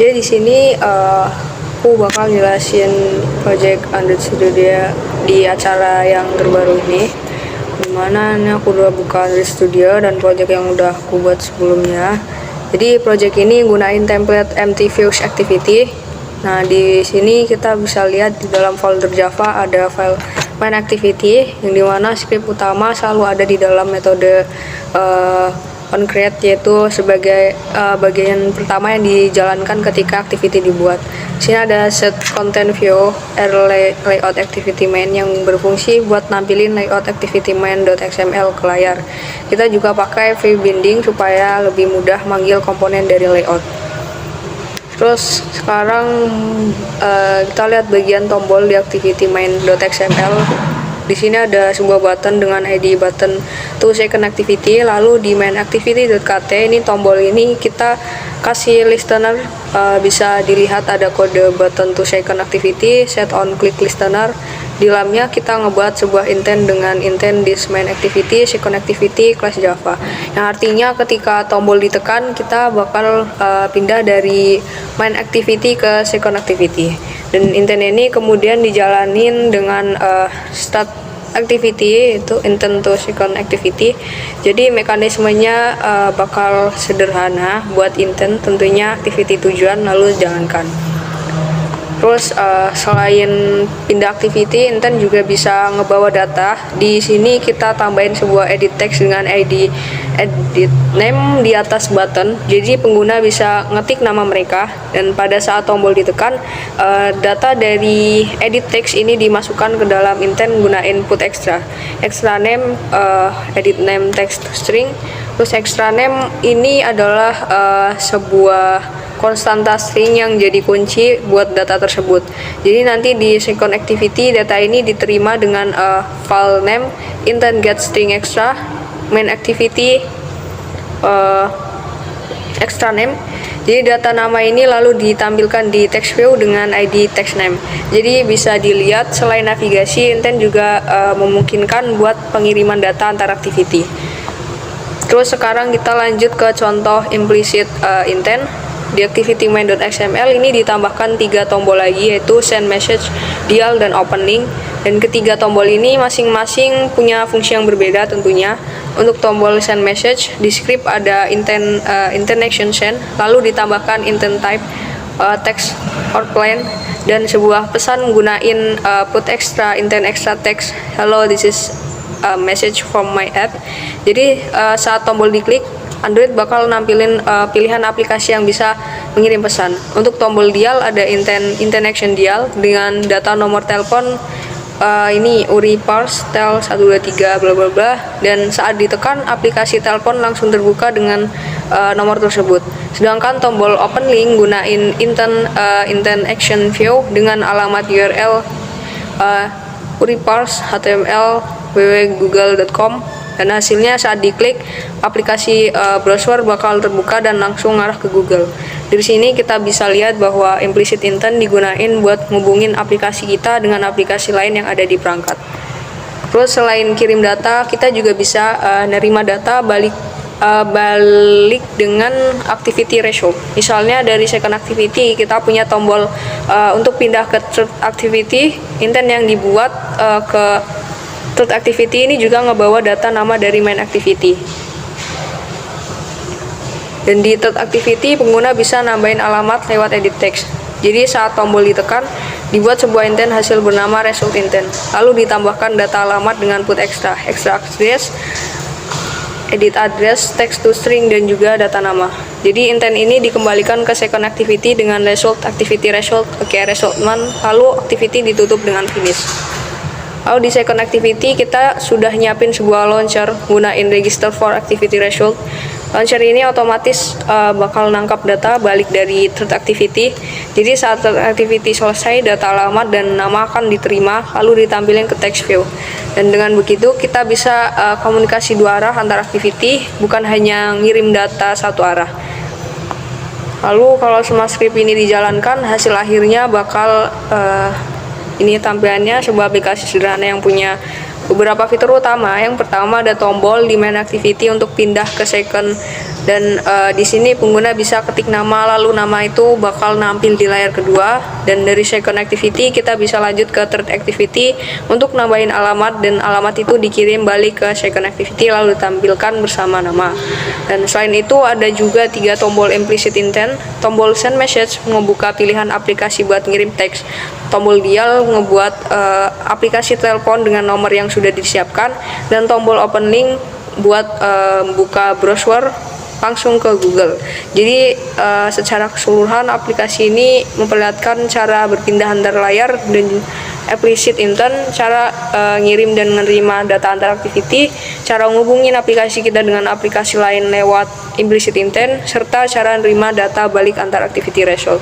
Jadi di sini aku bakal jelasin project Android Studio di acara yang terbaru ini. Dimana ini aku udah buka Android Studio dan project yang udah aku buat sebelumnya. Jadi project ini gunain template MT-Views Activity. Nah di sini kita bisa lihat di dalam folder Java ada file main activity yang dimana script utama selalu ada di dalam metode onCreate, yaitu sebagai bagian pertama yang dijalankan ketika activity dibuat. Di sini ada set content view layout activity main yang berfungsi buat nampilin layout activity main.xml ke layar. Kita juga pakai view binding supaya lebih mudah manggil komponen dari layout. Terus sekarang kita lihat bagian tombol di activity main.xml. Di sini ada sebuah button dengan ID button to second activity. Lalu di main activity.kt ini tombol ini kita kasih listener, bisa dilihat ada kode button to second activity set on click listener. Di dalamnya kita ngebuat sebuah intent dengan intent this main activity second activity class Java. Yang artinya ketika tombol ditekan kita bakal pindah dari main activity ke second activity. Dan intent ini kemudian dijalanin dengan start activity, itu intent to second activity. Jadi mekanismenya bakal sederhana buat intent, tentunya activity tujuan lalu jalankan. Terus selain pindah activity, intent juga bisa ngebawa data. Di sini kita tambahin sebuah edit text dengan ID edit name di atas button. Jadi pengguna bisa ngetik nama mereka dan pada saat tombol ditekan, data dari edit text ini dimasukkan ke dalam intent gunain put extra. Extra name, edit name text string. Terus extra name ini adalah sebuah konstanta string yang jadi kunci buat data tersebut. Jadi nanti di second activity data ini diterima dengan file name intent get string extra main activity extra name. Jadi data nama ini lalu ditampilkan di text view dengan ID text name. Jadi bisa dilihat selain navigasi, intent juga memungkinkan buat pengiriman data antar activity. Terus sekarang kita lanjut ke contoh implicit intent. Di activity main.xml ini ditambahkan 3 tombol lagi, yaitu send message, dial, dan open link. Dan ketiga tombol ini masing-masing punya fungsi yang berbeda tentunya. Untuk tombol send message, di script ada intent action send, lalu ditambahkan intent type text or plain, dan sebuah pesan gunain put extra intent extra text hello this is a message from my app. Jadi saat tombol diklik, Android bakal nampilin pilihan aplikasi yang bisa mengirim pesan. Untuk tombol dial ada intent action dial dengan data nomor telepon, ini URI parse tel 123 bla bla bla, dan saat ditekan aplikasi telepon langsung terbuka dengan nomor tersebut. Sedangkan tombol open link gunain intent action view dengan alamat URL URI parse html www.google.com, dan hasilnya saat diklik aplikasi browser bakal terbuka dan langsung ngarah ke Google. Dari sini kita bisa lihat bahwa implicit intent digunain buat ngubungin aplikasi kita dengan aplikasi lain yang ada di perangkat. Terus selain kirim data, kita juga bisa nerima data balik dengan activity result. Misalnya dari second activity kita punya tombol untuk pindah ke third activity, intent yang dibuat ke third activity ini juga ngebawa data nama dari main activity. Dan di third activity pengguna bisa nambahin alamat lewat edit text. Jadi saat tombol ditekan, dibuat sebuah intent hasil bernama result intent. Lalu ditambahkan data alamat dengan put extra address, edit address, text to string, dan juga data nama. Jadi intent ini dikembalikan ke second activity dengan result activity result result one, lalu activity ditutup dengan finish. Lalu di second activity kita sudah nyiapin sebuah launcher gunain register for activity result. Launcher ini otomatis bakal nangkap data balik dari third activity. Jadi saat third activity selesai, data alamat dan nama akan diterima lalu ditampilkan ke text view. Dan dengan begitu kita bisa komunikasi dua arah antar activity, bukan hanya ngirim data satu arah. Lalu kalau semua script ini dijalankan, hasil akhirnya bakal ini tampilannya sebuah aplikasi sederhana yang punya beberapa fitur utama. Yang pertama ada tombol di main activity untuk pindah ke second Dan di sini pengguna bisa ketik nama, lalu nama itu bakal nampil di layar kedua. Dan dari second activity kita bisa lanjut ke third activity untuk nambahin alamat, dan alamat itu dikirim balik ke second activity lalu ditampilkan bersama nama. Dan selain itu ada juga 3 tombol implicit intent. Tombol send message membuka pilihan aplikasi buat ngirim teks. Tombol dial ngebuat aplikasi telepon dengan nomor yang sudah disiapkan, dan tombol open link buat buka browser langsung ke Google. Jadi secara keseluruhan aplikasi ini memperlihatkan cara berpindah antar layar, dan implicit intent, cara ngirim dan menerima data antar activity, cara ngubungin aplikasi kita dengan aplikasi lain lewat implicit intent, serta cara nerima data balik antar activity result.